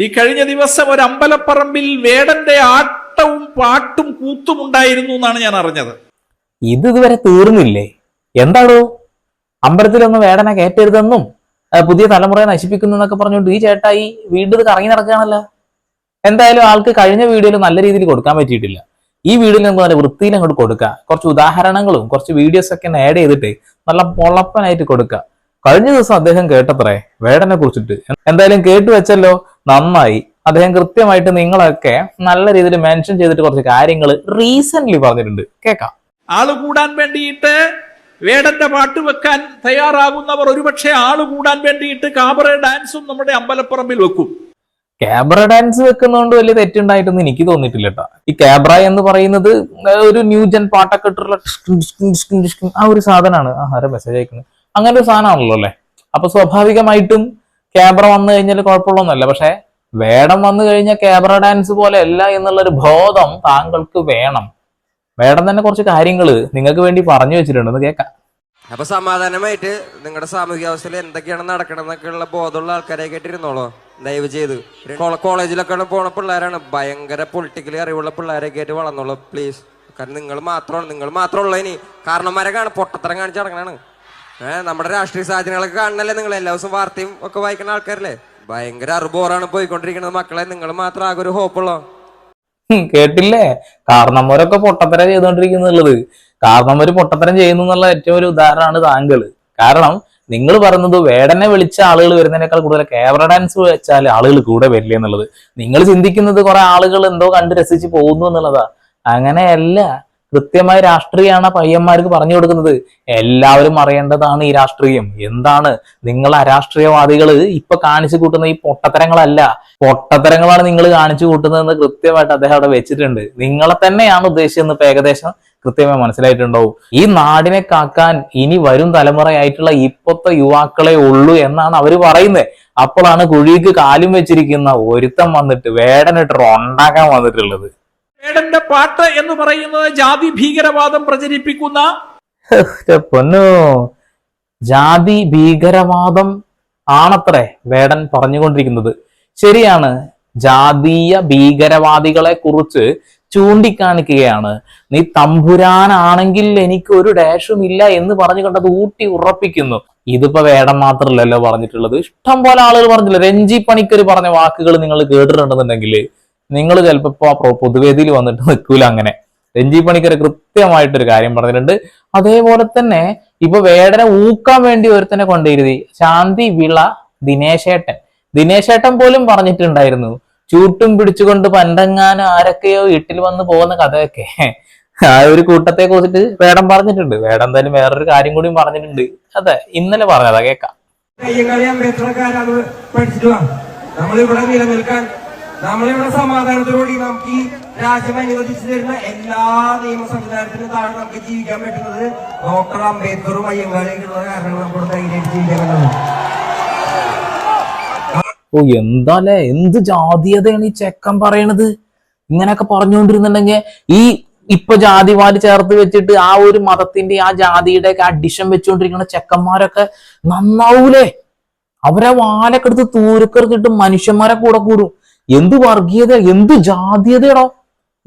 ഈ കഴിഞ്ഞ ദിവസം ഒരു അമ്പലപ്പറമ്പിൽ വേടന്റെ ആട്ടവും പാട്ടും കൂത്തും ഉണ്ടായിരുന്നു എന്നാണ് ഞാൻ അറിഞ്ഞത്. ഇതുവരെ തീർന്നില്ലേ? എന്താണോ അമ്പലത്തിലൊന്ന് വേടനെ കയറ്റരുതെന്നും പുതിയ തലമുറയെ നശിപ്പിക്കുന്നു എന്നൊക്കെ പറഞ്ഞുകൊണ്ട് ഈ ചേട്ടായി വീണ്ടും കറങ്ങി നടക്കുകയാണല്ലോ. എന്തായാലും ആൾക്ക് കഴിഞ്ഞ വീഡിയോയിൽ നല്ല രീതിയിൽ കൊടുക്കാൻ പറ്റിയിട്ടില്ല. ഈ വീഡിയോയിൽ നമുക്ക് നല്ല വൃത്തിയിൽ അങ്ങോട്ട് കൊടുക്കുക. കുറച്ച് ഉദാഹരണങ്ങളും കുറച്ച് വീഡിയോസ് ഒക്കെ ആഡ് ചെയ്തിട്ട് നല്ല പൊളപ്പനായിട്ട് കൊടുക്കുക. കഴിഞ്ഞ ദിവസം അദ്ദേഹം കേട്ടത്രേ വേടനെ കുറിച്ചിട്ട്. എന്തായാലും കേട്ടു വെച്ചല്ലോ, നന്നായി. അദ്ദേഹം കൃത്യമായിട്ട് നിങ്ങളൊക്കെ നല്ല രീതിയിൽ മെൻഷൻ ചെയ്തിട്ട് കുറച്ച് കാര്യങ്ങൾ റീസെന്റ് പറഞ്ഞിട്ടുണ്ട്. കേൾക്കാം. ആള് കൂടാൻ വേണ്ടിയിട്ട് വേടന്റെ പാട്ട് വെക്കാൻ തയ്യാറാകുന്നവർ ഒരുപക്ഷെ ആള് കൂടാൻ വേണ്ടിയിട്ട് കാബറ ഡാൻസും നമ്മുടെ അമ്പലപ്പറമ്പിൽ വെക്കും. ക്യാബ്ര ഡാൻസ് വെക്കുന്നതുകൊണ്ട് വലിയ തെറ്റുണ്ടായിട്ടൊന്നും എനിക്ക് തോന്നിയിട്ടില്ല കേട്ടോ. ഈ ക്യാബ്ര എന്ന് പറയുന്നത് ഒരു ന്യൂജൻ പാട്ടൊക്കെ ഇട്ടുള്ള ആ ഒരു സാധനമാണ്. ആഹാര മെസ്സേജ് അയക്കുന്നത് അങ്ങനെ ഒരു സാധനമാണല്ലോ അല്ലെ. അപ്പൊ സ്വാഭാവികമായിട്ടും ക്യാബ്ര വന്നു കഴിഞ്ഞാൽ കുഴപ്പമുള്ളൊന്നുമല്ല. പക്ഷെ വേടം വന്നു കഴിഞ്ഞാൽ ക്യാബ്ര ഡാൻസ് പോലെ അല്ല എന്നുള്ളൊരു ബോധം താങ്കൾക്ക് വേണം. വേടം തന്നെ കുറച്ച് കാര്യങ്ങൾ നിങ്ങൾക്ക് വേണ്ടി പറഞ്ഞു വെച്ചിട്ടുണ്ടെന്ന് കേൾക്കാം. അപ്പൊ സമാധാനമായിട്ട് നിങ്ങളുടെ സാമൂഹിക അവസ്ഥയിൽ എന്തൊക്കെയാണ് നടക്കണം എന്നൊക്കെയുള്ള ബോധമുള്ള ആൾക്കാരെ കേട്ടിരുന്നോളൂ. ദയവ് ചെയ്ത് കോളേജിലൊക്കെ പോണ പിള്ളേരാണ്, ഭയങ്കര പൊളിറ്റിക്കലി അറിവുള്ള പിള്ളേരൊക്കെ ആയിട്ട് വളർന്നോളൂ പ്ലീസ്. കാരണം നിങ്ങൾ മാത്രമുള്ള ഇനി കാരണന്മാരെ പൊട്ടത്തരം കാണിച്ച് നടക്കണാണ്. നമ്മുടെ രാഷ്ട്രീയ സാധനങ്ങളൊക്കെ കാണണല്ലേ നിങ്ങൾ? എല്ലാ ദിവസവും വാർത്തയും ഒക്കെ വായിക്കുന്ന ആൾക്കാരല്ലേ? ഭയങ്കര അറിബോറാണ് പോയിക്കൊണ്ടിരിക്കുന്നത് മക്കളെ. നിങ്ങൾ മാത്രം ആകെ ഒരു ഹോപ്പുള്ളോ? കേട്ടില്ലേ? കാരണന്മാരൊക്കെ പൊട്ടത്തരം ചെയ്തുകൊണ്ടിരിക്കുന്നുള്ളത്. കാരണന്മാര് പൊട്ടത്തരം ചെയ്യുന്നു എന്നുള്ള ഏറ്റവും ഒരു ഉദാഹരണമാണ് താങ്കൾ. കാരണം നിങ്ങൾ പറയുന്നത് വേടനെ വിളിച്ച ആളുകൾ വരുന്നതിനേക്കാൾ കൂടുതൽ ക്യാബ്ര ഡാൻസ് വെച്ചാൽ ആളുകൾ കൂടെ വരില്ല എന്നുള്ളത്. നിങ്ങൾ ചിന്തിക്കുന്നത് കുറെ ആളുകൾ എന്തോ കണ്ട് രസിച്ച് പോകുന്നു എന്നുള്ളതാ. അങ്ങനെയല്ല. കൃത്യമായ രാഷ്ട്രീയമാണ് പയ്യന്മാർക്ക് പറഞ്ഞു കൊടുക്കുന്നത്. എല്ലാവരും അറിയേണ്ടതാണ് ഈ രാഷ്ട്രീയം എന്താണ്. നിങ്ങൾ അരാഷ്ട്രീയവാദികൾ ഇപ്പൊ കാണിച്ചു കൂട്ടുന്ന ഈ പൊട്ടത്തരങ്ങളല്ല, പൊട്ടത്തരങ്ങളാണ് നിങ്ങൾ കാണിച്ചു കൂട്ടുന്നതെന്ന് കൃത്യമായിട്ട് അദ്ദേഹം അവിടെ വെച്ചിട്ടുണ്ട്. നിങ്ങളെ തന്നെയാണ് ഉദ്ദേശിച്ചതെന്ന് ഇപ്പൊ ഏകദേശം കൃത്യമായി മനസ്സിലായിട്ടുണ്ടാവും. ഈ നാടിനെ കാക്കാൻ ഇനി വരും തലമുറയായിട്ടുള്ള ഇപ്പോഴത്തെ യുവാക്കളെ ഉള്ളൂ എന്നാണ് അവര് പറയുന്നത്. അപ്പോഴാണ് കുഴിക്ക് കാലും വെച്ചിരിക്കുന്ന ഒരുത്തം വന്നിട്ട് വേടനിട്ട് ഉണ്ടാക്കാൻ വന്നിട്ടുള്ളത്. വേടന്റെ പാട്ട് എന്ന് പറയുന്നത് ജാതി ഭീകരവാദം പ്രചരിപ്പിക്കുന്ന പൊന്നോ, ജാതി ഭീകരവാദം ആണത്രേ വേടൻ പറഞ്ഞുകൊണ്ടിരിക്കുന്നത്. ശരിയാണ്, ജാതീയ ഭീകരവാദികളെ കുറിച്ച് ചൂണ്ടിക്കാണിക്കുകയാണ്. നീ തമ്പുരാനാണെങ്കിൽ എനിക്ക് ഒരു ഡാഷും ഇല്ല എന്ന് പറഞ്ഞു കണ്ടത് ഊട്ടി ഉറപ്പിക്കുന്നു. ഇതിപ്പോ വേടം മാത്രമല്ലല്ലോ പറഞ്ഞിട്ടുള്ളത്, ഇഷ്ടം പോലെ ആളുകൾ പറഞ്ഞില്ല. രഞ്ജി പണിക്കർ പറഞ്ഞ വാക്കുകൾ നിങ്ങൾ കേട്ടിട്ടുണ്ടെന്നുണ്ടെങ്കിൽ നിങ്ങൾ ചിലപ്പോ ഇപ്പൊ പൊതുവേദിയിൽ വന്നിട്ട് നിൽക്കൂല. അങ്ങനെ രഞ്ജി പണിക്കർ കൃത്യമായിട്ടൊരു കാര്യം പറഞ്ഞിട്ടുണ്ട്. അതേപോലെ തന്നെ ഇപ്പൊ വേടനെ ഊക്കാൻ വേണ്ടി ഒരുത്തനെ കൊണ്ടിരുത്തി ശാന്തി വിള ദിനേശേട്ടൻ പോലും പറഞ്ഞിട്ടുണ്ടായിരുന്നു, ചൂട്ടും പിടിച്ചുകൊണ്ട് പണ്ടങ്ങാനും ആരൊക്കെയോ വീട്ടിൽ വന്ന് പോകുന്ന കഥയൊക്കെ. ആ ഒരു കൂട്ടത്തെ കുറിച്ചിട്ട് വേടം പറഞ്ഞിട്ടുണ്ട്. വേടം എന്തായാലും വേറൊരു കാര്യം കൂടി പറഞ്ഞിട്ടുണ്ട്. അതെ, ഇന്നലെ പറഞ്ഞതാ, കേൾക്കാം. നമ്മളിവിടെ സമാധാനത്തോടുകൂടി നമുക്ക് ഈ രാജ്യം അനുവദിച്ചു തരുന്ന എല്ലാ നിയമ സംവിധാനത്തിനും താഴെ നമുക്ക് ജീവിക്കാൻ പറ്റുന്നത് ഡോക്ടർ അംബേദ്കറും അയ്യങ്കാളിയൊക്കെയുള്ള കാരണം നമുക്ക് ധൈര്യമായിട്ട് ജീവിക്കാൻ പറ്റുന്നത്. ഓ എന്താലേ, എന്ത് ജാതീയതയാണ് ഈ ചെക്കൻ പറയണത്. ഇങ്ങനെയൊക്കെ പറഞ്ഞുകൊണ്ടിരുന്നുണ്ടെങ്കിൽ ഈ ഇപ്പൊ ജാതിവാദി ചേർത്ത് വെച്ചിട്ട് ആ ഒരു മതത്തിന്റെ ആ ജാതിയുടെ ഒക്കെ അഡിഷൻ വെച്ചുകൊണ്ടിരിക്കുന്ന ചെക്കന്മാരൊക്കെ നന്നാവൂലേ? അവരെ വാലൊക്കെ എടുത്ത് തൂരക്കെടുത്തിട്ട് മനുഷ്യന്മാരെ കൂടെ കൂടും. എന്ത് വർഗീയത, എന്ത് ജാതീയതയാണോ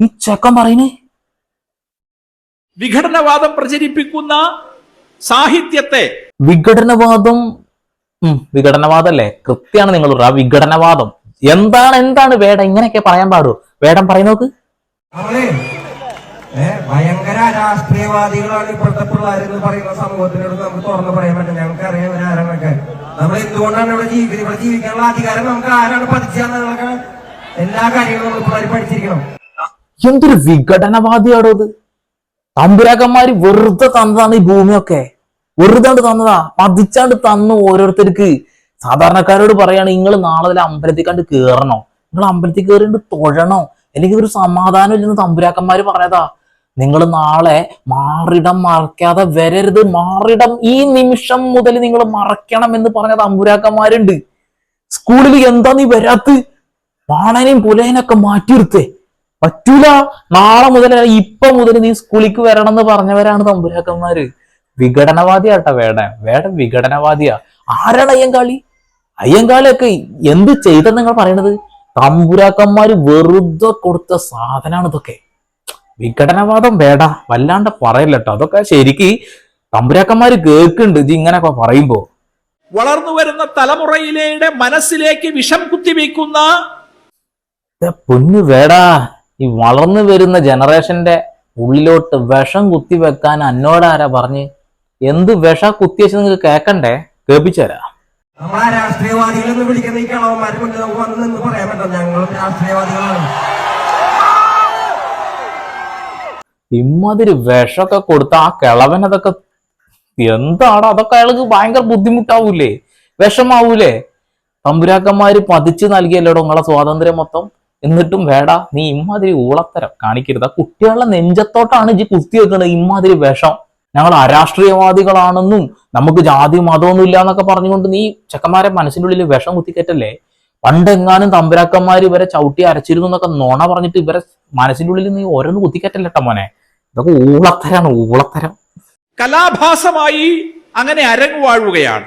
ഈ ചെക്കൻ പറയുന്നേ? വിഘടനവാദം പ്രചരിപ്പിക്കുന്ന സാഹിത്യത്തെ വിഘടനവാദല്ലേ? കൃത്യമാണ് നിങ്ങൾ ആ വിഘടനവാദം എന്താണ് വേടം ഇങ്ങനെയൊക്കെ പറയാൻ പാടുമോ? വേടം പറയുന്നോക്ക്. ഭയങ്കര രാഷ്ട്രീയവാദികളാണ് ഇപ്പോഴത്തെ പിള്ളേരെന്ന് പറയുന്ന സമൂഹത്തിനോട് നമുക്ക് തുറന്നു പറയാൻ പറ്റും. ഞങ്ങൾക്ക് അറിയാം ഇവരാരൊക്കെ. നമ്മൾ എന്തുകൊണ്ടാണ് ഇവിടെ ജീവിക്കുന്നത്, ഇവിടെ ജീവിക്കാനുള്ള അധികാരം നമുക്ക് ആരാണ് പതിച്ചാന്ന് എല്ലാ കാര്യങ്ങളും നമ്മൾ പിള്ളേർ പഠിച്ചിരിക്കണം. എന്തൊരു വിഘടനവാദിയാടോ ഇത്. തമ്പുരാക്കന്മാര് വെറുതെ തന്നതാണ് ഈ ഭൂമിയൊക്കെ, വെറുതെ തന്നതാ, പതിച്ചാണ്ട് തന്നു ഓരോരുത്തർക്ക്. സാധാരണക്കാരോട് പറയാണ്, നിങ്ങൾ നാളെ അമ്പലത്തിൽ കണ്ട് കേറണോ, നിങ്ങൾ അമ്പലത്തിൽ കയറിണ്ട് തൊഴണോ, അല്ലെങ്കിൽ ഒരു സമാധാനം ഇല്ലെന്ന് തമ്പുരാക്കന്മാര് പറഞ്ഞതാ. നിങ്ങൾ നാളെ മാറിടം മറക്കാതെ വരരുത്, മാറിടം ഈ നിമിഷം മുതൽ നിങ്ങൾ മറക്കണം എന്ന് പറഞ്ഞ തമ്പുരാക്കന്മാരുണ്ട്. സ്കൂളിൽ എന്താ നീ വരാത്ത്? വാണനെയും പുലയനൊക്കെ മാറ്റിയിരുത്തേ, പറ്റൂല. നാളെ മുതൽ ഇപ്പൊ മുതൽ നീ സ്കൂളിലേക്ക് വരണം എന്ന് പറഞ്ഞവരാണ് തമ്പുരാക്കന്മാര്. വിഘടനവാദിയാട്ട വേടൻ വിഘടനവാദിയാ. ആരാണ് അയ്യങ്കാളി? അയ്യങ്കാളിയൊക്കെ എന്ത് ചെയ്തെന്ന് നിങ്ങൾ പറയണത്? തമ്പുരാക്കന്മാര് വെറുതെ കൊടുത്ത സാധനമാണ് ഇതൊക്കെ. വിഘടനവാദം വേണ്ട, വല്ലാണ്ട് പറയല്ലോ. അതൊക്കെ ശരിക്ക് തമ്പുരാക്കന്മാര് കേൾക്കുന്നുണ്ട് ഇത് ഇങ്ങനെയൊക്കെ പറയുമ്പോ. വളർന്നു വരുന്ന തലമുറയിലെ മനസ്സിലേക്ക് വിഷം കുത്തിവെക്കുന്ന പൊന്നു വേടാ, ഈ വളർന്നു വരുന്ന ജനറേഷന്റെ ഉള്ളിലോട്ട് വിഷം കുത്തിവെക്കാൻ എന്നോടാരാ പറഞ്ഞ്? എന്ത് വിഷ കുത്തിവെച്ച് നിങ്ങൾക്ക് കേക്കണ്ടേ? കേൾപ്പിച്ചുതരാ. നമ്മളാ രാഷ്ട്രീയവാദികളെന്ന് വിളിക്കുന്ന ഈ കളവന്മാരെ കൊണ്ട് നമുക്ക് വന്ന് നിന്ന് പറയാൻ പറ്റും ഞങ്ങളും രാഷ്ട്രീയവാദികളാണ്. ഇമ്മാതിരി വിഷമൊക്കെ കൊടുത്ത ആ കിളവനതൊക്കെ എന്താണ്? അതൊക്കെ അയാൾക്ക് ഭയങ്കര ബുദ്ധിമുട്ടാവൂലേ, വിഷമാവൂലേ? തമ്പുരാക്കന്മാര് പതിച്ചു നൽകിയല്ലോടോ നിങ്ങളെ സ്വാതന്ത്ര്യം മൊത്തം. എന്നിട്ടും വേടാ നീ ഇമ്മാതിരി ഊളത്തരം കാണിക്കരുത്. ആ കുട്ടികളുടെ നെഞ്ചത്തോട്ടാണ് ഇജ്ജ് കുത്തി വെക്കുന്നത് ഇമ്മാതിരി വിഷം. ഞങ്ങൾ അരാഷ്ട്രീയവാദികളാണെന്നും നമുക്ക് ജാതി മതമൊന്നും ഇല്ല എന്നൊക്കെ പറഞ്ഞുകൊണ്ട് നീ ചെക്കന്മാരെ മനസ്സിൻ്റെ ഉള്ളിൽ വിഷം കുത്തിക്കറ്റല്ലേ? പണ്ടെങ്ങാനും തമ്പുരാക്കന്മാര് ഇവരെ ചവിട്ടി അരച്ചിരുന്നു എന്നൊക്കെ നുണ പറഞ്ഞിട്ട് ഇവരെ മനസ്സിൻ്റെ ഉള്ളിൽ നീ ഓരോന്ന് കുത്തിക്കറ്റല്ലേട്ടാ മോനെ. ഇതൊക്കെ ഊളത്തരാണ്, ഊളത്തരം. കലാഭാസമായി അങ്ങനെ അരങ്ങ് വാഴുകയാണ്.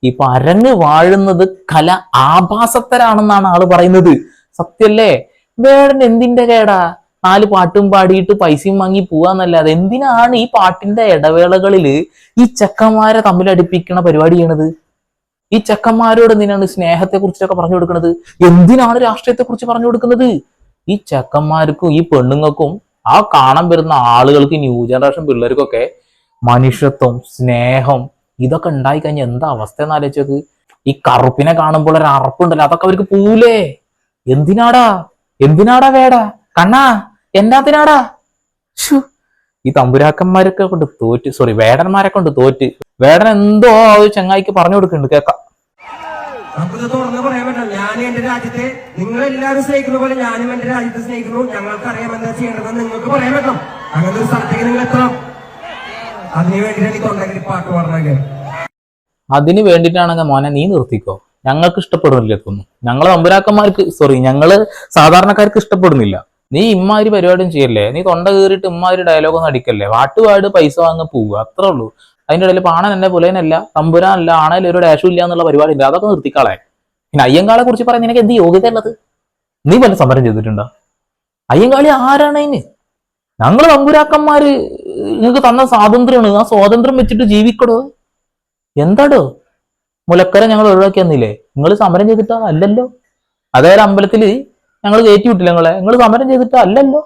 ഇപ്പൊ അരങ്ങ് വാഴുന്നത് കല ആഭാസത്തരാണെന്നാണ് ആള് പറയുന്നത്. സത്യല്ലേ? വേടൻ എന്തിന്റെ കേടാ? 4 പാട്ടും പാടിയിട്ട് പൈസയും വാങ്ങി പോവാന്നല്ലാതെ എന്തിനാണ് ഈ പാട്ടിന്റെ ഇടവേളകളില് ഈ ചെക്കന്മാരെ തമ്മിലടിപ്പിക്കണ പരിപാടി ചെയ്യണത്? ഈ ചെക്കന്മാരോട് എന്തിനാണ് സ്നേഹത്തെ കുറിച്ചൊക്കെ പറഞ്ഞു കൊടുക്കുന്നത്? എന്തിനാണ് രാഷ്ട്രീയത്തെ കുറിച്ച് പറഞ്ഞു കൊടുക്കുന്നത്? ഈ ചെക്കന്മാർക്കും ഈ പെണ്ണുങ്ങൾക്കും ആ കാണാൻ വരുന്ന ആളുകൾക്ക്, ന്യൂ ജനറേഷൻ പിള്ളേർക്കൊക്കെ മനുഷ്യത്വം, സ്നേഹം ഇതൊക്കെ ഉണ്ടായി കഴിഞ്ഞാൽ എന്താ അവസ്ഥ എന്ന് ആലോചിച്ചത്? ഈ കറുപ്പിനെ കാണുമ്പോൾ ഒരു അറപ്പുണ്ടല്ലോ, അതൊക്കെ അവർക്ക് പോവില്ലേ? എന്തിനാടാ വേടാ കണ്ണാ, എന്നാത്തിനാടാ? ഈ തമ്പുരാക്കന്മാരൊക്കെ കൊണ്ട് തോറ്റ്, സോറി വേടന്മാരെ കൊണ്ട് തോറ്റ്. വേടൻ എന്തോ ആ ഒരു ചങ്ങായിക്ക് പറഞ്ഞു കൊടുക്കുന്നുണ്ട്, കേക്കാം. നമുക്കിത് തുറന്ന് പറയാൻ പറ്റില്ല. ഞാൻ എന്റെ രാജ്യത്തെ നിങ്ങളെല്ലാവരും സ്നേഹിക്കുന്ന പോലെ ഞാനും എന്റെ രാജ്യത്തെ സ്നേഹിക്കുന്നു. ഞങ്ങൾക്കറിയാം എന്താ ചെയ്യേണ്ടതെന്ന് നിങ്ങൾക്ക് പറയാൻ പറ്റണം. അങ്ങനത്തെ ഒരു സ്ഥലത്തേക്ക് നിങ്ങൾ എത്തണം. അതിനു വേണ്ടിയിട്ടാണ് ഈ തൊണ്ടగిരി പാട്ട് പാടുന്നത്. അതിന് വേണ്ടിയിട്ടാണെങ്കിൽ മോനെ നീ നിർത്തിക്കോ. ഞങ്ങൾക്ക് ഇഷ്ടപ്പെടുന്നില്ല തോന്നുന്നു. ഞങ്ങള് തമ്പുരാക്കന്മാർക്ക്, സോറി ഞങ്ങള് സാധാരണക്കാർക്ക് ഇഷ്ടപ്പെടുന്നില്ല. നീ ഇമ്മാതിരി പരിപാടിയും ചെയ്യല്ലേ. നീ തൊണ്ട കീറിയിട്ട് ഇമ്മാതിരി ഡയലോഗൊന്നും അടിക്കല്ലേ. പാട്ടുപാട് പൈസ വാങ്ങി പോവുക, അത്രേ ഉള്ളൂ. അതിന്റെ ഇടയിൽ പാണൻ എന്നെ പുലയനല്ല, തമ്പുരാനല്ല, ആണേലും ഒരു ഡാഷും ഇല്ല എന്നുള്ള പരിപാടി ഉണ്ട്. അതൊക്കെ നിർത്തിക്കാളെ. പിന്നെ അയ്യങ്കാളെ കുറിച്ച് പറയാൻ നിനക്ക് എന്ത് യോഗ്യത ഉള്ളത്? നീ വല്ല സമരം ചെയ്തിട്ടുണ്ടോ? അയ്യങ്കാളി ആരാണ് അതിന്? ഞങ്ങള് തമ്പുരാക്കന്മാര് നിങ്ങൾക്ക് തന്ന സ്വാതന്ത്ര്യമാണ്. ആ സ്വാതന്ത്ര്യം വെച്ചിട്ട് ജീവിക്കടോ. എന്താടോ മുലക്കര ഞങ്ങൾ ഒഴിവാക്കി തന്നില്ലേ? നിങ്ങൾ സമരം ചെയ്തിട്ടാ? അല്ലല്ലോ. അതായത് അമ്പലത്തില് ഞങ്ങൾ കയറ്റി വിട്ടില്ല നിങ്ങൾ സമരം ചെയ്തിട്ടാ? അല്ലല്ലോ.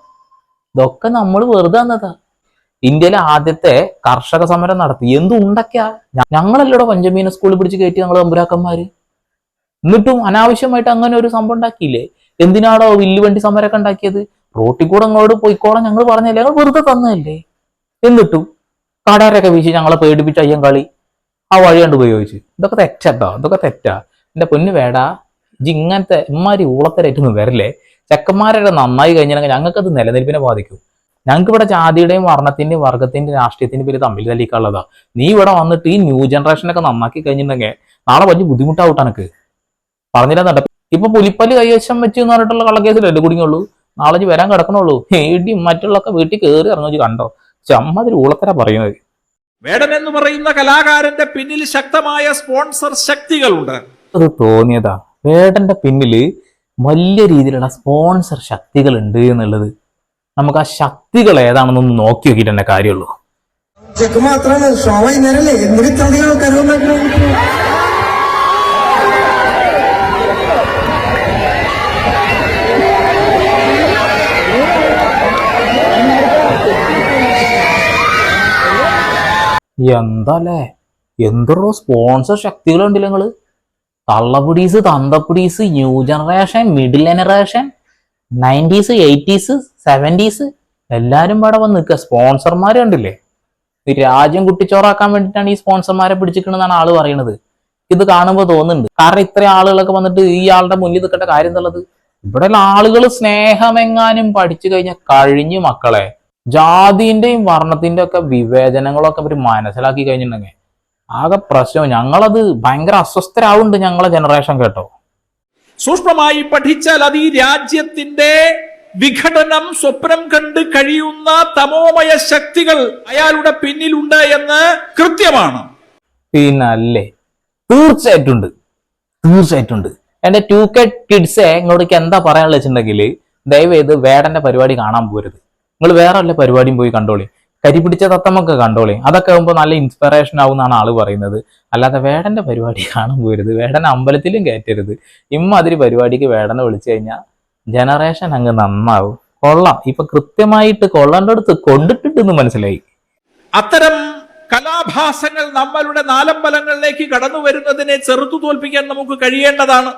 ഇതൊക്കെ നമ്മൾ വെറുതെ തന്നതാ. ഇന്ത്യയിലെ ആദ്യത്തെ കർഷക സമരം നടത്തി. എന്തുണ്ടൊക്കെയാ? ഞങ്ങളല്ലോടെ പഞ്ചമീന സ്കൂളിൽ പിടിച്ച് കയറ്റി ഞങ്ങൾ തമ്പുരാക്കന്മാര്. എന്നിട്ടും അനാവശ്യമായിട്ട് അങ്ങനെ ഒരു സംഭവം ഉണ്ടാക്കിയില്ലേ? എന്തിനാടോ വില്ലുവണ്ടി സമരമൊക്കെ ഉണ്ടാക്കിയത്? റോട്ടിൽ കൂടെ അങ്ങോട്ട് പോയിക്കോളാം ഞങ്ങൾ പറഞ്ഞല്ലേ, ഞങ്ങൾ വെറുതെ തന്നതല്ലേ. എന്നിട്ടും കടയരൊക്കെ വീശി ഞങ്ങളെ പേടിപ്പിച്ച അയ്യങ്കാളി ആ വഴി കണ്ട് ഉപയോഗിച്ച്. ഇതൊക്കെ തെറ്റാട്ടോ, ഇതൊക്കെ തെറ്റാ. എന്റെ പൊന്നു വേടാ, ഇങ്ങനത്തെ ഇമ്മാരി ഊളത്തരായിട്ടൊന്നും വരല്ലേ. ചെക്കന്മാരൊക്കെ നന്നായി കഴിഞ്ഞാൽ ഞങ്ങൾക്കത് നിലനിൽപ്പിനെ ബാധിക്കും. ഞങ്ങൾക്ക് ഇവിടെ ജാതിയുടെയും വർണ്ണത്തിന്റെയും വർഗത്തിന്റെയും രാഷ്ട്രീയത്തിന്റെയും പേര് തമ്മിൽ തല്ലിക്കാനുള്ളതാ. നീ ഇവിടെ വന്നിട്ട് ഈ ന്യൂ ജനറേഷനൊക്കെ നന്നാക്കി കഴിഞ്ഞിട്ടുണ്ടെങ്കിൽ നാളെ വലിയ ബുദ്ധിമുട്ടാവട്ടെ എനിക്ക്. പറഞ്ഞില്ല ഇപ്പൊ പുലിപ്പല്ല് കൈവശം വെച്ച് എന്ന് പറഞ്ഞിട്ടുള്ള കള്ളക്കേസിലല്ലേ കുടുങ്ങിയുള്ളൂ. നാളെ വരാൻ കിടക്കണുള്ളൂ. ഏടി മറ്റുള്ളൊക്കെ വീട്ടിൽ കയറി ഇറങ്ങി കണ്ടോ. ചമ്മതിരി ഊളത്തര പറയുന്നത്. വേടൻ എന്ന് പറയുന്ന കലാകാരന്റെ പിന്നിൽ ശക്തമായ സ്പോൺസർ ശക്തികളുണ്ട്. അത് തോന്നിയതാ. വേടന്റെ പിന്നില് വലിയ രീതിയിലുള്ള സ്പോൺസർ ശക്തികൾ ഉണ്ട് എന്നുള്ളത്. നമുക്ക് ആ ശക്തികൾ ഏതാണെന്നൊന്ന് നോക്കി നോക്കിയിട്ട് തന്നെ കാര്യമുള്ളൂ. ചെക്ക് മാത്രമാണ് ഷോ വൈകുന്നേരല്ലേ, എന്തിന് ഇത്ര അധികം ആൾക്കാർ എന്താല്ലേ, എന്തോ സ്പോൺസർ ശക്തികളുണ്ടല്ലോ നിങ്ങള്. തള്ളപ്പൊടീസ്, തന്തപ്പൊടീസ്, new generation, middle generation, 90s, 80s, 70s എല്ലാരും ഇവിടെ വന്ന് നിൽക്കുക. സ്പോൺസർമാര് കണ്ടില്ലേ? ഈ രാജ്യം കുട്ടിച്ചോറാക്കാൻ വേണ്ടിയിട്ടാണ് ഈ സ്പോൺസർമാരെ പിടിച്ചിരിക്കണെന്നാണ് ആള് പറയുന്നത്. ഇത് കാണുമ്പോൾ തോന്നുന്നുണ്ട്. കാരണം ഇത്രയും ആളുകളൊക്കെ വന്നിട്ട് ഈ ആളുടെ മുന്നിൽ നിൽക്കേണ്ട കാര്യം എന്നുള്ളത്. ഇവിടെയുള്ള ആളുകൾ സ്നേഹമെങ്ങാനും പഠിച്ചു കഴിഞ്ഞാൽ കഴിഞ്ഞു മക്കളെ. ജാതിന്റെയും വർണ്ണത്തിന്റെ ഒക്കെ വിവേചനങ്ങളൊക്കെ അവർ മനസ്സിലാക്കി കഴിഞ്ഞിട്ടുണ്ടെങ്കിൽ ആകെ പ്രശ്നം. ഞങ്ങളത് ഭയങ്കര അസ്വസ്ഥരാവുന്നുണ്ട് ഞങ്ങളെ ജനറേഷൻ കേട്ടോ. സൂക്ഷ്മമായി പഠിച്ചാൽ അത് ഈ രാജ്യത്തിന്റെ വിഘടനം സ്വപ്നം കണ്ട് കഴിയുന്ന തമോമയ ശക്തികൾ അയാളുടെ പിന്നിലുണ്ട് എന്ന് കൃത്യമാണ്. പിന്നല്ലേ, തീർച്ചയായിട്ടുണ്ട്. എന്റെ 2K കിഡ്സെ ഇങ്ങോട്ടേക്ക് എന്താ പറയാനുള്ള വെച്ചിട്ടുണ്ടെങ്കിൽ ദയവേത് വേടന്റെ പരിപാടി കാണാൻ പോരുത്. നിങ്ങൾ വേറെ വല്ല പരിപാടിയും പോയി കണ്ടോളി. കരിപിടിച്ച തത്തമ്മൊക്കെ കണ്ടോളി. അതൊക്കെ ആകുമ്പോൾ നല്ല ഇൻസ്പിറേഷൻ ആവും എന്നാണ് ആള് പറയുന്നത്. അല്ലാതെ വേടന്റെ പരിപാടി കാണാൻ പോരുത്. വേടനെ അമ്പലത്തിലും കയറ്റരുത്. ഇമ്മാതിരി പരിപാടിക്ക് വേടനെ വിളിച്ചു കഴിഞ്ഞാൽ ജനറേഷൻ അങ്ങ് നന്നാവും. കൊള്ളാം. ഇപ്പൊ കൃത്യമായിട്ട് കൊള്ളേണ്ടടുത്ത് കൊണ്ടിട്ടുണ്ടെന്ന് മനസ്സിലായി. അത്തരം കലാഭാസങ്ങൾ നമ്മളുടെ നാലമ്പലങ്ങളിലേക്ക് കടന്നു വരുന്നതിനെ ചെറുത്തു തോൽപ്പിക്കാൻ നമുക്ക് കഴിയേണ്ടതാണ്.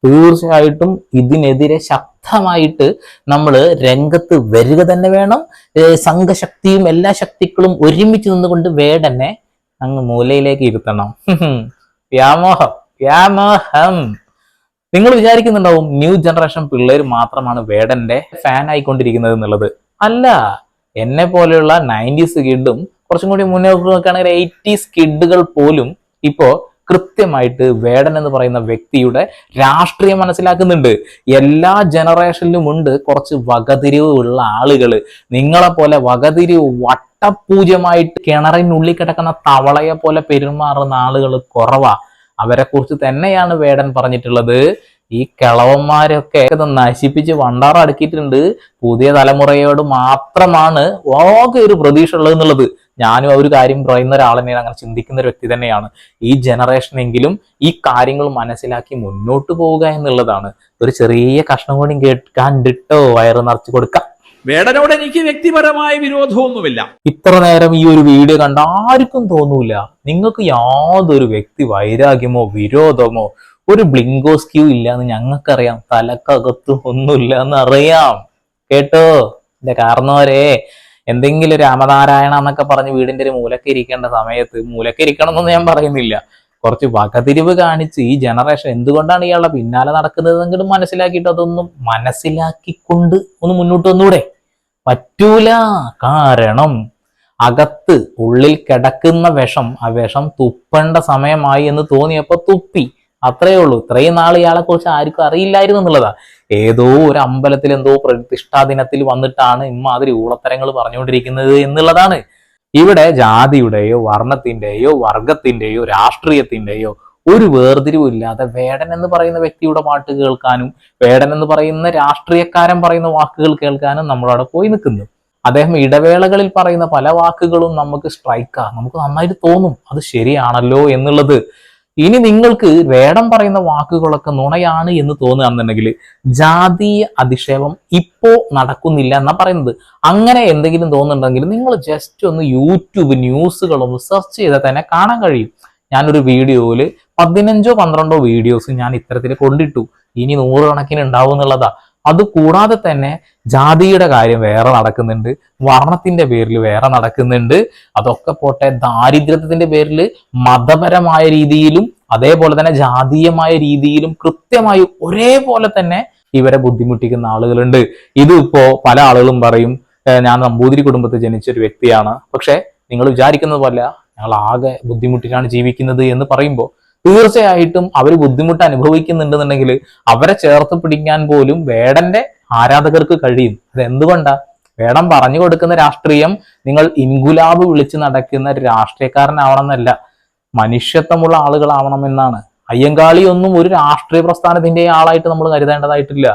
തീർച്ചയായിട്ടും ഇതിനെതിരെ ശക്തമായിട്ട് നമ്മൾ രംഗത്ത് വരിക തന്നെ വേണം. സംഘശക്തിയും എല്ലാ ശക്തികളും ഒരുമിച്ച് നിന്നുകൊണ്ട് വേടനെ അങ്ങ് മൂലയിലേക്ക് ഇരുത്തണം. വ്യാമോഹം. നിങ്ങൾ വിചാരിക്കുന്നുണ്ടാവും ന്യൂ ജനറേഷൻ പിള്ളേർ മാത്രമാണ് വേടന്റെ ഫാൻ ആയിക്കൊണ്ടിരിക്കുന്നത് എന്നുള്ളത്. അല്ല, എന്നെ പോലെയുള്ള 90s കിഡും കുറച്ചും കൂടി മുന്നോട്ട് നോക്കുകയാണെങ്കിൽ 80s കിഡുകൾ പോലും ഇപ്പോ കൃത്യമായിട്ട് വേടൻ എന്ന് പറയുന്ന വ്യക്തിയുടെ രാഷ്ട്രീയം മനസ്സിലാക്കുന്നുണ്ട്. എല്ലാ ജനറേഷനിലും ഉണ്ട് കുറച്ച് വകതിരിവ് ഉള്ള ആളുകൾ. നിങ്ങളെ പോലെ വകതിരിവ് വട്ടപൂജ്യമായിട്ട് കിണറിനുള്ളിൽ കിടക്കുന്ന തവളയെ പോലെ പെരുമാറുന്ന ആളുകൾ കുറവാ. അവരെ കുറിച്ച് തന്നെയാണ് വേടൻ പറഞ്ഞിട്ടുള്ളത്. ഈ കിളവന്മാരൊക്കെ നശിപ്പിച്ച് വണ്ടാറടക്കിയിട്ടുണ്ട്. പുതിയ തലമുറയോട് മാത്രമാണ് ആകെ ഒരു പ്രതീക്ഷ ഉള്ളത് എന്നുള്ളത്. ഞാനും ആ ഒരു കാര്യം പറയുന്ന ഒരാൾ തന്നെയാണ്, അങ്ങനെ ചിന്തിക്കുന്ന ഒരു വ്യക്തി തന്നെയാണ്. ഈ ജനറേഷനെങ്കിലും ഈ കാര്യങ്ങൾ മനസ്സിലാക്കി മുന്നോട്ട് പോവുക എന്നുള്ളതാണ്. ഒരു ചെറിയ കഷ്ണം കൂടി കേൾക്കാണ്ടിട്ടോ വയറ് നിറച്ചു കൊടുക്കാം. വേടനോട് എനിക്ക് വ്യക്തിപരമായ വിരോധമൊന്നുമില്ല. ഇത്ര നേരം ഈ ഒരു വീഡിയോ കണ്ട ആർക്കും തോന്നൂല നിങ്ങൾക്ക് യാതൊരു വ്യക്തി വൈരാഗ്യമോ വിരോധമോ ഒരു ബ്ലിങ്കോസ്ക്യൂ ഇല്ല എന്ന് ഞങ്ങൾക്കറിയാം. തലക്കകത്തും ഒന്നുമില്ല എന്ന് അറിയാം. കേട്ടോ എന്റെ കാരണവരെ, എന്തെങ്കിലും രാമനാരായണ എന്നൊക്കെ പറഞ്ഞ് വീടിന്റെ ഒരു മൂലക്ക് ഇരിക്കേണ്ട സമയത്ത് മൂലക്ക് ഇരിക്കണം എന്നൊന്നും ഞാൻ പറയുന്നില്ല. കുറച്ച് വകതിരിവ് കാണിച്ച് ഈ ജനറേഷൻ എന്തുകൊണ്ടാണ് ഇയാളുടെ പിന്നാലെ നടക്കുന്നതെങ്കിലും മനസ്സിലാക്കിയിട്ട് അതൊന്നും മനസ്സിലാക്കിക്കൊണ്ട് ഒന്ന് മുന്നോട്ട് വന്നൂടെ? പറ്റൂല. കാരണം അകത്ത് ഉള്ളിൽ കിടക്കുന്ന വിഷം, ആ വിഷം തുപ്പേണ്ട സമയമായി എന്ന് തോന്നിയപ്പോ തുപ്പി. അത്രയേ ഉള്ളൂ. ഇത്രയും നാൾ ഇയാളെ കുറിച്ച് ആർക്കും അറിയില്ലായിരുന്നു എന്നുള്ളതാ. ഏതോ ഒരു അമ്പലത്തിൽ എന്തോ പ്രതിഷ്ഠാ ദിനത്തിൽ വന്നിട്ടാണ് ഇമ്മാതിരി ഊളത്തരങ്ങൾ പറഞ്ഞുകൊണ്ടിരിക്കുന്നത് എന്നുള്ളതാണ്. ഇവിടെ ജാതിയുടെയോ വർണ്ണത്തിന്റെയോ വർഗത്തിന്റെയോ രാഷ്ട്രീയത്തിന്റെയോ ഒരു വേർതിരിവും ഇല്ലാതെ വേടൻ എന്ന് പറയുന്ന വ്യക്തിയുടെ പാട്ട് കേൾക്കാനും വേടൻ എന്ന് പറയുന്ന രാഷ്ട്രീയക്കാരൻ പറയുന്ന വാക്കുകൾ കേൾക്കാനും നമ്മളവിടെ പോയി നിൽക്കുന്നു. അദ്ദേഹം ഇടവേളകളിൽ പറയുന്ന പല വാക്കുകളും നമുക്ക് സ്ട്രൈക്കാ, നമുക്ക് നന്നായിട്ട് തോന്നും അത് ശരിയാണല്ലോ എന്നുള്ളത്. ഇനി നിങ്ങൾക്ക് വേടം പറയുന്ന വാക്കുകളൊക്കെ നുണയാണ് എന്ന് തോന്നുകയാണെന്നുണ്ടെങ്കിൽ ജാതീയ അധിക്ഷേപം ഇപ്പോ നടക്കുന്നില്ല എന്നാ പറയുന്നത്. അങ്ങനെ എന്തെങ്കിലും തോന്നുന്നുണ്ടെങ്കിൽ നിങ്ങൾ ജസ്റ്റ് ഒന്ന് യൂട്യൂബ് ന്യൂസുകളൊന്ന് സെർച്ച് ചെയ്താൽ തന്നെ കാണാൻ കഴിയും. ഞാനൊരു വീഡിയോയിൽ 15-12 വീഡിയോസ് ഞാൻ ഇത്തരത്തിൽ കൊണ്ടിട്ടു. ഇനി 100 കണക്കിന് ഉണ്ടാവും എന്നുള്ളതാ. അത് കൂടാതെ തന്നെ ജാതിയുടെ കാര്യം വേറെ നടക്കുന്നുണ്ട്, വർണ്ണത്തിന്റെ പേരിൽ വേറെ നടക്കുന്നുണ്ട്. അതൊക്കെ പോട്ടെ, ദാരിദ്ര്യത്തിന്റെ പേരിൽ മതപരമായ രീതിയിലും അതേപോലെ തന്നെ ജാതീയമായ രീതിയിലും കൃത്യമായി ഒരേപോലെ തന്നെ ഇവരെ ബുദ്ധിമുട്ടിക്കുന്ന ആളുകളുണ്ട്. ഇത് ഇപ്പോ പല ആളുകളും പറയും ഞാൻ നമ്പൂതിരി കുടുംബത്തിൽ ജനിച്ച ഒരു വ്യക്തിയാണ്, പക്ഷെ നിങ്ങൾ വിചാരിക്കുന്നത് പോലെ ഞങ്ങൾ ആകെ ബുദ്ധിമുട്ടിലാണ് ജീവിക്കുന്നത് എന്ന് പറയുമ്പോൾ തീർച്ചയായിട്ടും അവർ ബുദ്ധിമുട്ട് അനുഭവിക്കുന്നുണ്ടെന്നുണ്ടെങ്കിൽ അവരെ ചേർത്ത് പിടിക്കാൻ പോലും വേടന്റെ ആരാധകർക്ക് കഴിയും. അത് എന്തുകൊണ്ടാ? വേടൻ പറഞ്ഞു കൊടുക്കുന്ന രാഷ്ട്രീയം നിങ്ങൾ ഇൻകുലാബ് വിളിച്ച് നടക്കുന്ന ഒരു രാഷ്ട്രീയക്കാരനാവണമെന്നല്ല, മനുഷ്യത്വമുള്ള ആളുകളാവണമെന്നാണ്. അയ്യങ്കാളി ഒന്നും ഒരു രാഷ്ട്രീയ പ്രസ്ഥാനത്തിന്റെ ആളായിട്ട് നമ്മൾ കരുതേണ്ടതായിട്ടില്ല.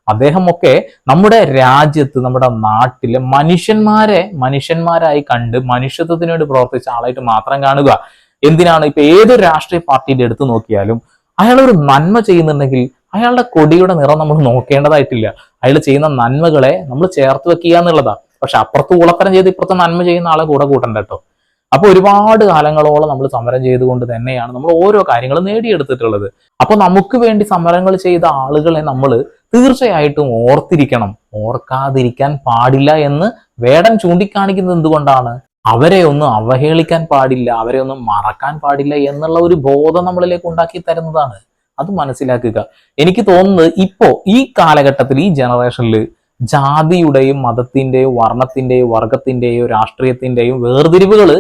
അദ്ദേഹം ഒക്കെ നമ്മുടെ രാജ്യത്ത് നമ്മുടെ നാട്ടിലെ മനുഷ്യന്മാരായി കണ്ട് മനുഷ്യത്വത്തിന് വേണ്ടി പ്രവർത്തിച്ച ആളായിട്ട് മാത്രം കാണുക. എന്തിനാണ് ഇപ്പൊ ഏതൊരു രാഷ്ട്രീയ പാർട്ടിയുടെ എടുത്തു നോക്കിയാലും അയാൾ ഒരു നന്മ ചെയ്യുന്നുണ്ടെങ്കിൽ അയാളുടെ കൊടിയുടെ നിറം നമ്മൾ നോക്കേണ്ടതായിട്ടില്ല. അയാൾ ചെയ്യുന്ന നന്മകളെ നമ്മൾ ചേർത്ത് വെക്കുക എന്നുള്ളതാ. പക്ഷെ അപ്പുറത്ത് ഉളത്തരം ചെയ്ത് ഇപ്പുറത്ത് നന്മ ചെയ്യുന്ന ആളെ കൂടെ കൂട്ടണ്ട കേട്ടോ. അപ്പൊ ഒരുപാട് കാലങ്ങളോളം നമ്മൾ സമരം ചെയ്തുകൊണ്ട് തന്നെയാണ് നമ്മൾ ഓരോ കാര്യങ്ങളും നേടിയെടുത്തിട്ടുള്ളത്. അപ്പൊ നമുക്ക് വേണ്ടി സമരങ്ങൾ ചെയ്ത ആളുകളെ നമ്മൾ തീർച്ചയായിട്ടും ഓർത്തിരിക്കണം. ഓർക്കാതിരിക്കാൻ പാടില്ല എന്ന് വേടൻ ചൂണ്ടിക്കാണിക്കുന്നത് എന്തുകൊണ്ടാണ്? അവരെ ഒന്നും അവഹേളിക്കാൻ പാടില്ല, അവരെ ഒന്നും മറക്കാൻ പാടില്ല എന്നുള്ള ഒരു ബോധം നമ്മളിലേക്ക് ഉണ്ടാക്കി തരുന്നതാണ്. അത് മനസ്സിലാക്കുക. എനിക്ക് തോന്നുന്നത് ഇപ്പോ ഈ കാലഘട്ടത്തിൽ ഈ ജനറേഷനിൽ ജാതിയുടെയും മതത്തിന്റെയോ വർണ്ണത്തിന്റെയോ വർഗത്തിന്റെയോ രാഷ്ട്രീയത്തിന്റെയും വേർതിരിവുകൾ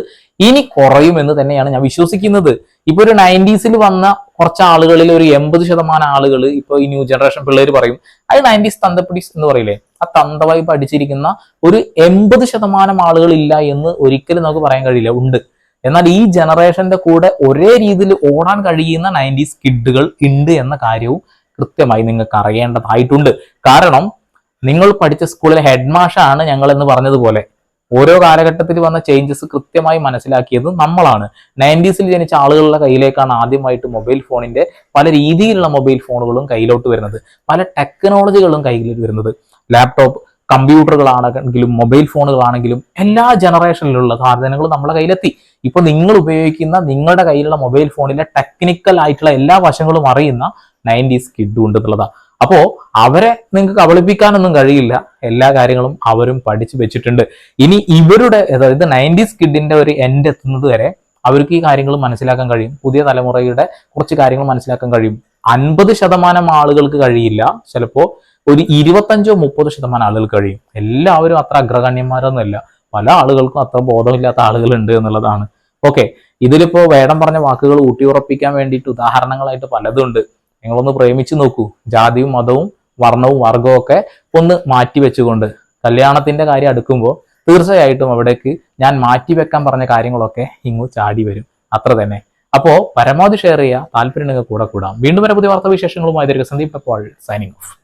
ഇനി കുറയുമെന്ന് തന്നെയാണ് ഞാൻ വിശ്വസിക്കുന്നത്. ഇപ്പൊ ഒരു 90s വന്ന കുറച്ച് ആളുകളിൽ ഒരു 80% ആളുകൾ ഇപ്പൊ ഈ ന്യൂ ജനറേഷൻ പിള്ളേർ പറയും അത് 90s തന്തപ്പിടീസ് എന്ന് പറയില്ലേ, ആ തന്തവായി പഠിച്ചിരിക്കുന്ന ഒരു 80% ആളുകൾ ഇല്ല എന്ന് ഒരിക്കലും നമുക്ക് പറയാൻ കഴിയില്ല, ഉണ്ട്. എന്നാൽ ഈ ജനറേഷന്റെ കൂടെ ഒരേ രീതിയിൽ ഓടാൻ കഴിയുന്ന 90s കിഡുകൾ ഉണ്ട് എന്ന കാര്യവും കൃത്യമായി നിങ്ങൾക്ക് അറിയേണ്ടതായിട്ടുണ്ട്. കാരണം നിങ്ങൾ പഠിച്ച സ്കൂളിലെ ഹെഡ് മാഷാണ് ഞങ്ങൾ എന്ന് പറഞ്ഞതുപോലെ ഓരോ കാലഘട്ടത്തിൽ വന്ന ചേഞ്ചസ് കൃത്യമായി മനസ്സിലാക്കിയത് നമ്മളാണ്. 90s ജനിച്ച ആളുകളുടെ കയ്യിലേക്കാണ് ആദ്യമായിട്ട് മൊബൈൽ ഫോണിന്റെ പല രീതിയിലുള്ള മൊബൈൽ ഫോണുകളും കയ്യിലോട്ട് വരുന്നത്, പല ടെക്നോളജികളും കയ്യിൽ വരുന്നത്. ലാപ്ടോപ്പ്, കമ്പ്യൂട്ടറുകളാണെങ്കിലും മൊബൈൽ ഫോണുകളാണെങ്കിലും എല്ലാ ജനറേഷനിലുള്ള സാധനങ്ങളും നമ്മളെ കയ്യിലെത്തി. ഇപ്പൊ നിങ്ങൾ ഉപയോഗിക്കുന്ന നിങ്ങളുടെ കയ്യിലുള്ള മൊബൈൽ ഫോണിലെ ടെക്നിക്കൽ ആയിട്ടുള്ള എല്ലാ വശങ്ങളും അറിയുന്ന 90s കിഡും ഉണ്ട് എന്നുള്ളതാണ്. അപ്പോ അവരെ നിങ്ങൾക്ക് കബളിപ്പിക്കാനൊന്നും കഴിയില്ല, എല്ലാ കാര്യങ്ങളും അവരും പഠിച്ചു വെച്ചിട്ടുണ്ട്. ഇനി ഇവരുടെ അതായത് 90s കിഡിന്റെ ഒരു എൻഡ് എത്തുന്നത് വരെ അവർക്ക് ഈ കാര്യങ്ങൾ മനസ്സിലാക്കാൻ കഴിയും, പുതിയ തലമുറയുടെ കുറച്ച് കാര്യങ്ങൾ മനസ്സിലാക്കാൻ കഴിയും. 50% ആളുകൾക്ക് കഴിയില്ല, ചിലപ്പോ ഒരു 25-30% ആളുകൾക്ക് കഴിയും. എല്ലാവരും അത്ര അഗ്രഗണ്യന്മാരൊന്നുമല്ല, പല ആളുകൾക്കും അത്ര ബോധമില്ലാത്ത ആളുകളുണ്ട് എന്നുള്ളതാണ്. ഓക്കെ, ഇതിലിപ്പോ വേടം പറഞ്ഞ വാക്കുകൾ ഊട്ടിയുറപ്പിക്കാൻ വേണ്ടിയിട്ട് ഉദാഹരണങ്ങളായിട്ട് പലതും ഉണ്ട്. നിങ്ങളൊന്ന് പ്രേമിച്ചു നോക്കൂ. ജാതിയും മതവും വർണ്ണവും വർഗവും ഒക്കെ ഒന്ന് മാറ്റി വെച്ചുകൊണ്ട് കല്യാണത്തിന്റെ കാര്യം അടുക്കുമ്പോൾ തീർച്ചയായിട്ടും അവിടേക്ക് ഞാൻ മാറ്റി വെക്കാൻ പറഞ്ഞ കാര്യങ്ങളൊക്കെ ഇങ്ങു ചാടി വരും, അത്ര തന്നെ. അപ്പോ പരമാവധി ഷെയർ ചെയ്യുക, താല്പര്യം കൂടെ കൂടാം. വീണ്ടും വരെ പുതിയ വാർത്താ വിശേഷങ്ങളുമായി സന്ദീപ് അപ്പോൾ സൈനിങ് ഓഫ്.